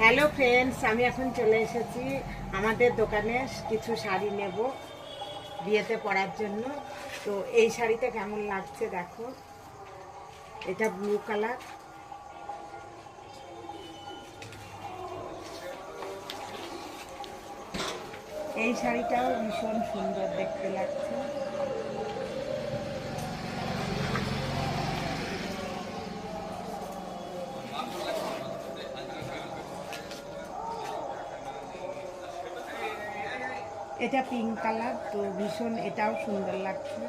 Hello friends, আমি এখন চলে এসেছি আমাদের দোকানে কিছু শাড়ি নেব বিয়েতে পরার জন্য। তো এই শাড়িটা কেমন লাগছে দেখো, এটা ব্লু কালার। এই শাড়িটাও ভীষণ সুন্দর দেখতে লাগছে। এটা পিঙ্ক কালার, তো ভীষণ এটাও সুন্দর লাগছে।